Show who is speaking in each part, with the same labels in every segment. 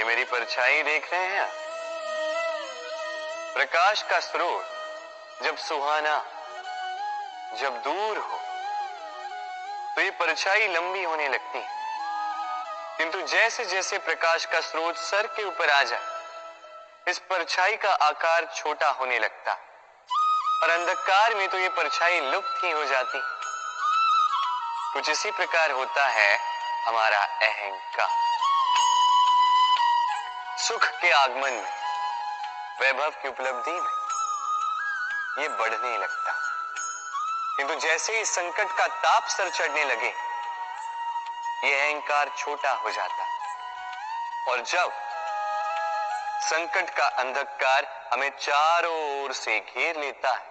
Speaker 1: ये मेरी परछाई देख रहे हैं आप? प्रकाश का स्रोत जब सुहाना, जब दूर हो तो ये परछाई लंबी होने लगती है, किंतु जैसे जैसे प्रकाश का स्रोत सर के ऊपर आ जाए, इस परछाई का आकार छोटा होने लगता है और अंधकार में तो ये परछाई लुप्त ही हो जाती। कुछ इसी प्रकार होता है हमारा अहंकार। सुख के आगमन में, वैभव की उपलब्धि में ये बढ़ने लगता, किंतु जैसे ही संकट का ताप सर चढ़ने लगे, ये अहंकार छोटा हो जाता और जब संकट का अंधकार हमें चारों ओर से घेर लेता है,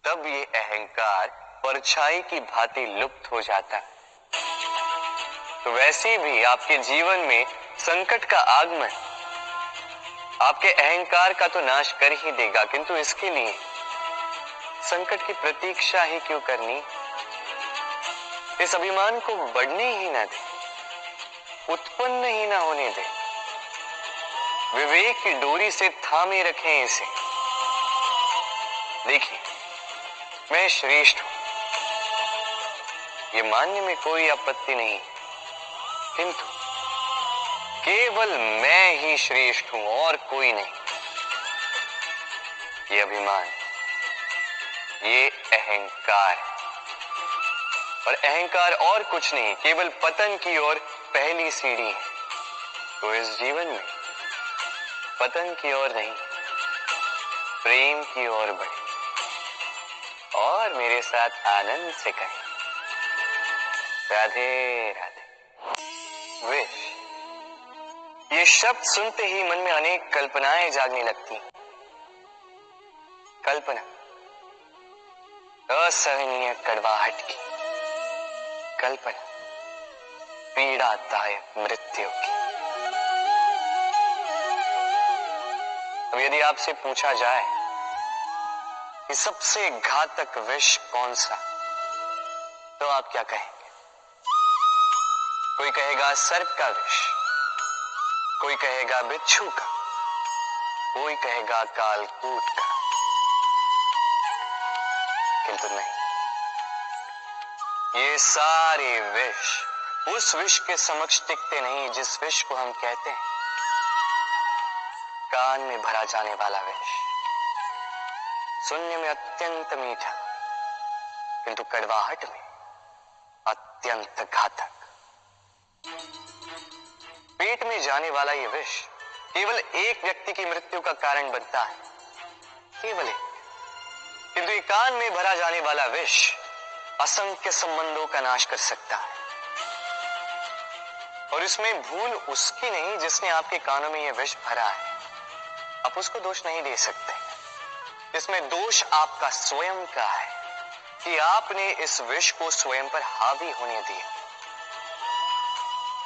Speaker 1: तब ये अहंकार परछाई की भांति लुप्त हो जाता है। तो वैसे भी आपके जीवन में संकट का आगमन आपके अहंकार का तो नाश कर ही देगा, किंतु इसके लिए संकट की प्रतीक्षा ही क्यों करनी? इस अभिमान को बढ़ने ही ना दे, उत्पन्न ही ना होने दे। विवेक की डोरी से थामे रखें इसे। देखिए, मैं श्रेष्ठ हूं, ये मानने में कोई आपत्ति नहीं, किंतु केवल मैं ही श्रेष्ठ हूं और कोई नहीं। ये अभिमान, ये अहंकार, और अहंकार और कुछ नहीं, केवल पतन की ओर पहली सीढ़ी है। तो इस जीवन में पतन की ओर नहीं, प्रेम की ओर बढ़े और मेरे साथ आनंद से कहें, राधे राधे। विश, ये शब्द सुनते ही मन में अनेक कल्पनाएं जागने लगती। कल्पना असहनीय कड़वाहट की, कल्पना पीड़ादायक मृत्यु की। अब यदि आपसे पूछा जाए कि सबसे घातक विष कौन सा, तो आप क्या कहेंगे? कोई कहेगा सर्प का विष, कोई कहेगा बिच्छू का, कोई कहेगा कालकूट का, किंतु नहीं, ये सारे विष उस विष के समक्ष टिकते नहीं जिस विष को हम कहते हैं कान में भरा जाने वाला विष। सुनने में अत्यंत मीठा, किंतु कड़वाहट में अत्यंत घातक। पेट में जाने वाला ये विष केवल एक व्यक्ति की मृत्यु का कारण बनता है, केवल एक, किंतु ये कान में भरा जाने वाला विष असंख्य संबंधों का नाश कर सकता है। और इसमें भूल उसकी नहीं जिसने आपके कानों में यह विष भरा है, आप उसको दोष नहीं दे सकते। इसमें दोष आपका स्वयं का है कि आपने इस विष को स्वयं पर हावी होने दिया,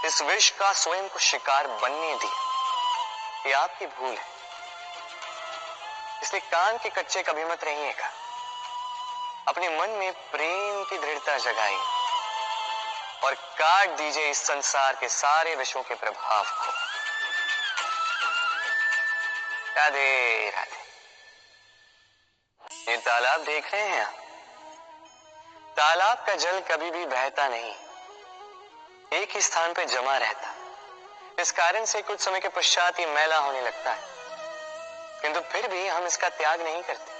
Speaker 1: इस विष का स्वयं को शिकार बनने दिया। ये आपकी भूल है। इसलिए कान के कच्चे कभी मत रहिएगा, अपने मन में प्रेम की दृढ़ता जगाइए और काट दीजिए इस संसार के सारे विषयों के प्रभाव को। राधे राधे। ये तालाब देख रहे हैं आप? तालाब का जल कभी भी बहता नहीं, एक ही स्थान पर जमा रहता। इस कारण से कुछ समय के पश्चात ये मैला होने लगता है, किंतु फिर भी हम इसका त्याग नहीं करते।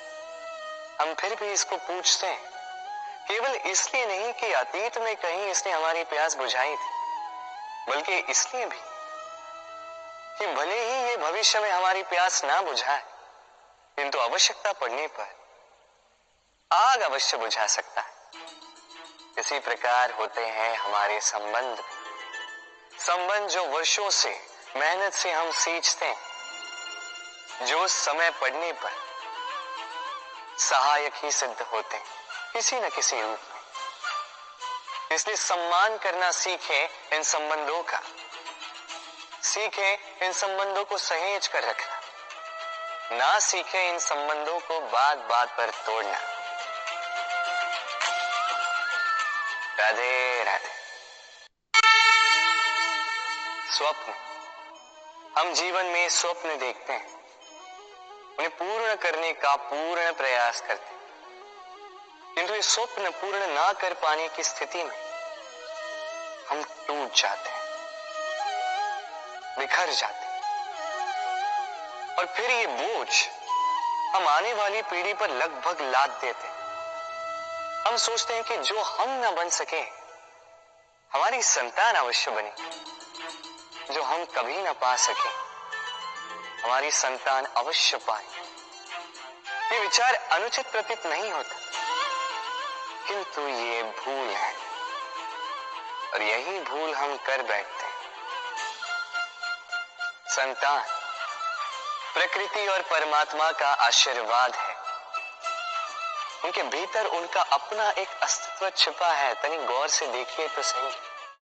Speaker 1: हम फिर भी इसको पूछते हैं, केवल इसलिए नहीं कि अतीत में कहीं इसने हमारी प्यास बुझाई थी, बल्कि इसलिए भी कि भले ही ये भविष्य में हमारी प्यास ना बुझाए, किंतु आवश्यकता पड़ने पर आग अवश्य बुझा सकता है। इसी प्रकार होते हैं हमारे संबंध, संबंध जो वर्षों से मेहनत से हम सींचते हैं, जो समय पड़ने पर सहायक ही सिद्ध होते हैं किसी न किसी रूप में। इसलिए सम्मान करना सीखें इन संबंधों का, सीखें इन संबंधों को सहेज कर रखना, ना सीखें इन संबंधों को बात बात पर तोड़ना। राधे राधे। स्वप्न हम जीवन में स्वप्न देखते हैं, उन्हें पूर्ण करने का पूर्ण प्रयास करते हैं, किंतु ये स्वप्न पूर्ण ना कर पाने की स्थिति में हम टूट जाते हैं, बिखर जाते हैं, और फिर ये बोझ हम आने वाली पीढ़ी पर लगभग लाद देते हैं। हम सोचते हैं कि जो हम ना बन सके हमारी संतान अवश्य बने, जो हम कभी ना पा सके हमारी संतान अवश्य पाए। ये विचार अनुचित प्रतीत नहीं होता, किंतु ये भूल है, और यही भूल हम कर बैठते हैं। संतान प्रकृति और परमात्मा का आशीर्वाद है, उनके भीतर उनका अपना एक अस्तित्व छिपा है। तनिक गौर से देखिए तो सही।